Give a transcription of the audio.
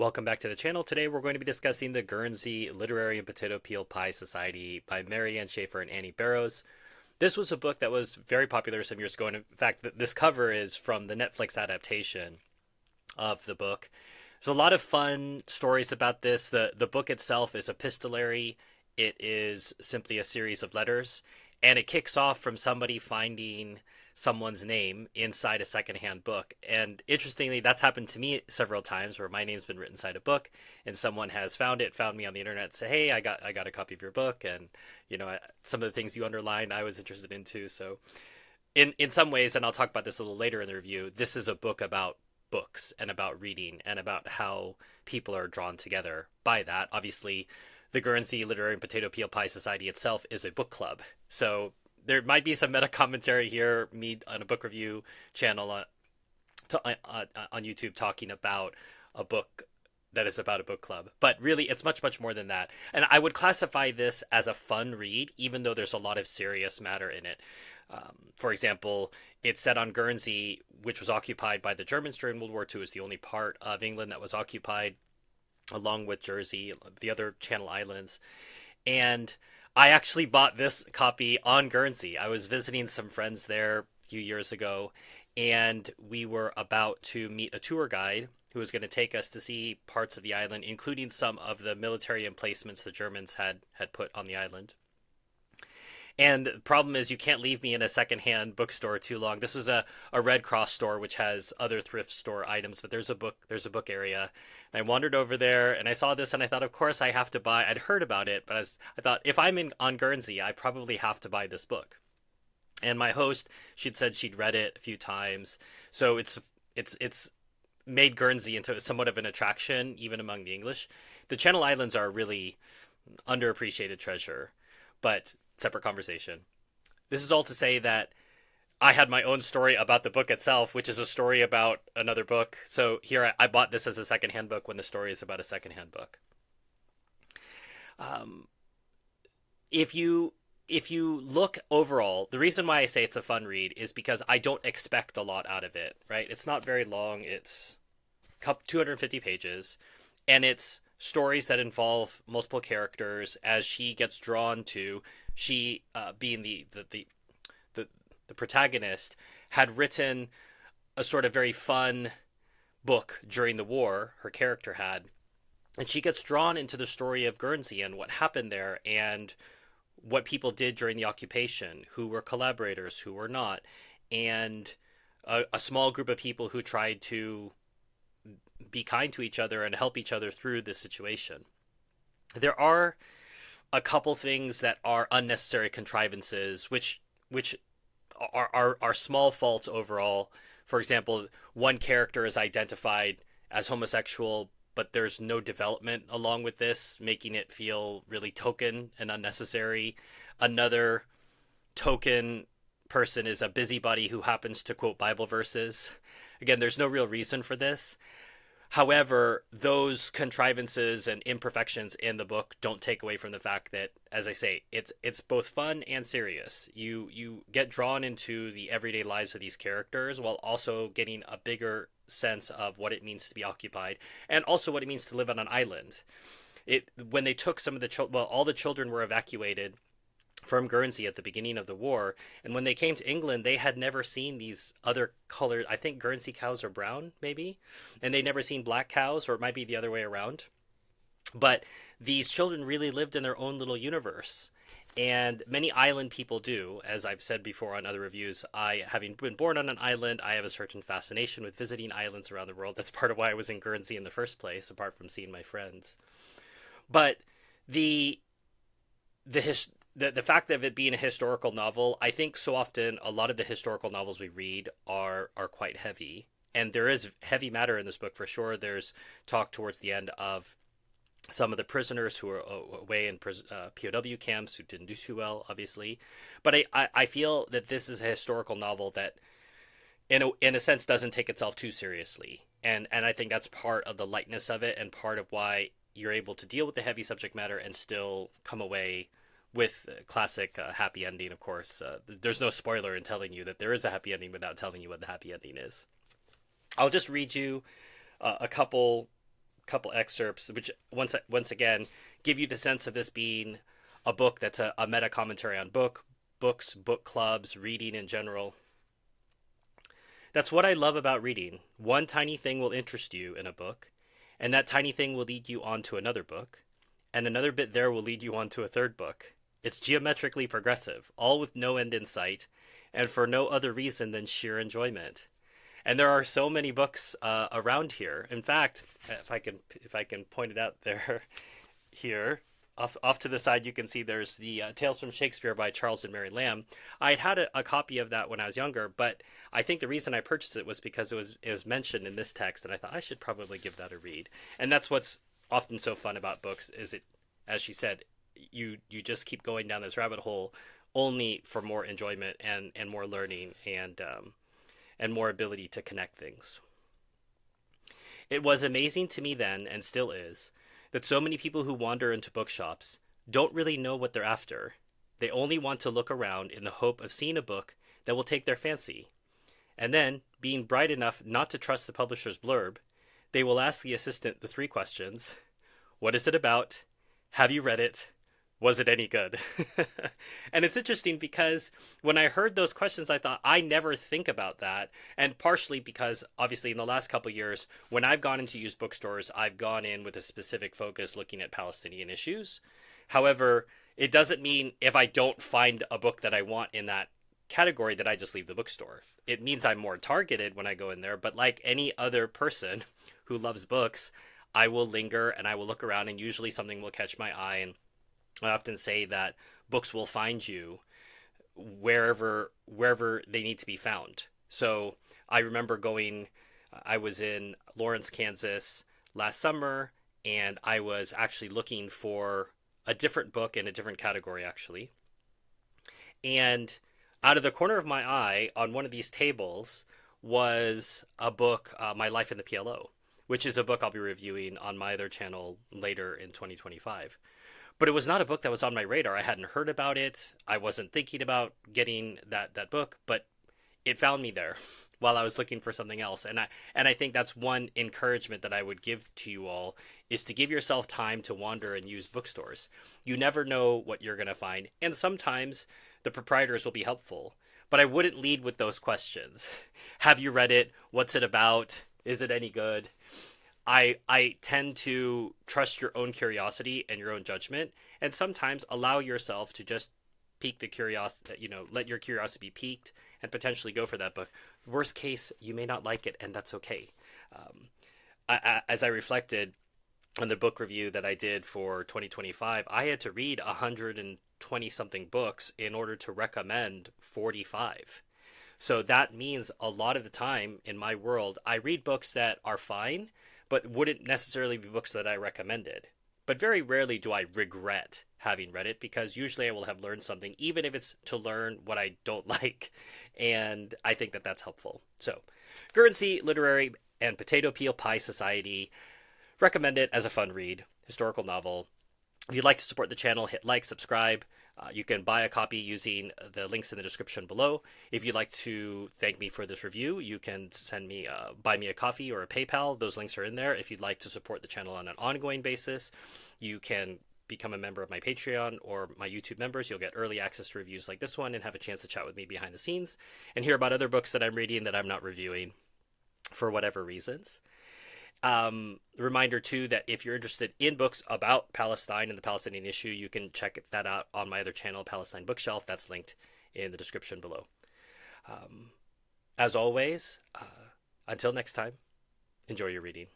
Welcome back to the channel. Today we're going to be discussing the Guernsey Literary and Potato Peel Pie Society by Marianne Shaffer and Annie Barrows. This was a book that was very popular some years ago, and in fact, this cover is from the Netflix adaptation of the book. There's a lot of fun stories about this. The book itself is epistolary. It is simply a series of letters, and it kicks off from somebody finding someone's name inside a secondhand book. And interestingly, that's happened to me several times where my name's been written inside a book and someone has found me on the internet and say, "Hey, I got a copy of your book and some of the things you underlined I was interested in too." So in some ways, and I'll talk about this a little later in the review, this is a book about books and about reading and about how people are drawn together by that. Obviously, the Guernsey Literary and Potato Peel Pie Society itself is a book club. So there might be some meta commentary here, me on a book review channel on YouTube talking about a book that is about a book club. But really, it's much, much more than that. And I would classify this as a fun read, even though there's a lot of serious matter in it. For example, it's set on Guernsey, which was occupied by the Germans during World War II. It's the only part of England that was occupied, along with Jersey, the other Channel Islands. And I actually bought this copy on Guernsey. I was visiting some friends there a few years ago, and we were about to meet a tour guide who was going to take us to see parts of the island, including some of the military emplacements the Germans had put on the island. And the problem is you can't leave me in a secondhand bookstore too long. This was a Red Cross store which has other thrift store items, but there's a book area. And I wandered over there and I saw this and I thought, of course I have to buy. I'd heard about it, but I thought if I'm on Guernsey, I probably have to buy this book. And my host, she'd said she'd read it a few times, so it's made Guernsey into somewhat of an attraction even among the English. The Channel Islands are a really underappreciated treasure, but separate conversation. This is all to say that I had my own story about the book itself, which is a story about another book. So here I bought this as a secondhand book when the story is about a secondhand book. Um, if you if you look overall, the reason why I say it's a fun read is because I don't expect a lot out of it. Right? It's not very long. It's 250 pages, and it's stories that involve multiple characters as she gets drawn to she being the the protagonist had written a sort of very fun book during the war, her character had, and she gets drawn into the story of Guernsey and what happened there and what people did during the occupation, who were collaborators, who were not, and a small group of people who tried to be kind to each other and help each other through this situation. There are a couple things that are unnecessary contrivances, which are small faults overall. For example, one character is identified as homosexual, but there's no development along with this, making it feel really token and unnecessary. Another token person is a busybody who happens to quote Bible verses. Again, there's no real reason for this. However, those contrivances and imperfections in the book don't take away from the fact that, as I say, it's both fun and serious. You get drawn into the everyday lives of these characters while also getting a bigger sense of what it means to be occupied and also what it means to live on an island. It when they took some of the all the children were evacuated from Guernsey at the beginning of the war. And when they came to England, they had never seen these other colored, I think Guernsey cows are brown, maybe, and they'd never seen black cows, or it might be the other way around. But these children really lived in their own little universe. And many island people do, as I've said before on other reviews. Having been born on an island, I have a certain fascination with visiting islands around the world. That's part of why I was in Guernsey in the first place, apart from seeing my friends. But the the his the fact of it being a historical novel, I think so often a lot of the historical novels we read are quite heavy, and there is heavy matter in this book for sure. There's talk towards the end of some of the prisoners who are away in POW camps who didn't do too well, obviously. But I feel that this is a historical novel that, in a sense, doesn't take itself too seriously, and I think that's part of the lightness of it and part of why you're able to deal with the heavy subject matter and still come away with a classic happy ending. Of course, there's no spoiler in telling you that there is a happy ending without telling you what the happy ending is. I'll just read you a couple couple excerpts, which once again give you the sense of this being a book that's a meta commentary on books, book clubs, reading in general. That's what I love about reading. One tiny thing will interest you in a book, and that tiny thing will lead you on to another book, and another bit there will lead you on to a third book. It's geometrically progressive, all with no end in sight, and for no other reason than sheer enjoyment. And there are so many books around here. In fact, if I can point it out there, here, off to the side, you can see there's the Tales from Shakespeare by Charles and Mary Lamb. I had a copy of that when I was younger, but I think the reason I purchased it was because it was mentioned in this text, and I thought I should probably give that a read. And that's what's often so fun about books is it, as she said, you just keep going down this rabbit hole only for more enjoyment and more learning and more ability to connect things. It was amazing to me then, and still is, that so many people who wander into bookshops don't really know what they're after. They only want to look around in the hope of seeing a book that will take their fancy. And then, being bright enough not to trust the publisher's blurb, they will ask the assistant the three questions: what is it about? Have you read it? Was it any good? And it's interesting because when I heard those questions, I thought I never think about that. And partially because obviously in the last couple of years, when I've gone into used bookstores, I've gone in with a specific focus looking at Palestinian issues. However, it doesn't mean if I don't find a book that I want in that category that I just leave the bookstore. It means I'm more targeted when I go in there. But like any other person who loves books, I will linger and I will look around, and usually something will catch my eye. And I often say that books will find you wherever they need to be found. So I remember I was in Lawrence, Kansas last summer, and I was actually looking for a different book in a different category, actually. And out of the corner of my eye, on one of these tables, was a book, My Life in the PLO, which is a book I'll be reviewing on my other channel later in 2025. But it was not a book that was on my radar. I hadn't heard about it. I wasn't thinking about getting that book, but it found me there while I was looking for something else. And I think that's one encouragement that I would give to you all, is to give yourself time to wander in used bookstores. You never know what you're going to find, and sometimes the proprietors will be helpful. But I wouldn't lead with those questions. Have you read it? What's it about? Is it any good? I tend to trust your own curiosity and your own judgment, and sometimes allow yourself to just pique the curiosity, let your curiosity be piqued and potentially go for that book. Worst case, you may not like it, and that's okay. As I reflected on the book review that I did for 2025, I had to read 120 something books in order to recommend 45. So that means a lot of the time in my world, I read books that are fine, but wouldn't necessarily be books that I recommended. But very rarely do I regret having read it, because usually I will have learned something, even if it's to learn what I don't like. And I think that that's helpful. So, Guernsey Literary and Potato Peel Pie Society. Recommend it as a fun read. Historical novel. If you'd like to support the channel, hit like, subscribe. You can buy a copy using the links in the description below. If you'd like to thank me for this review, you can send me buy me a coffee or a PayPal. Those links are in there. If you'd like to support the channel on an ongoing basis, you can become a member of my Patreon or my YouTube members. You'll get early access to reviews like this one and have a chance to chat with me behind the scenes and hear about other books that I'm reading that I'm not reviewing for whatever reasons. Reminder too that if you're interested in books about Palestine and the Palestinian issue, you can check that out on my other channel, Palestine Bookshelf. That's linked in the description below. As always, until next time, enjoy your reading.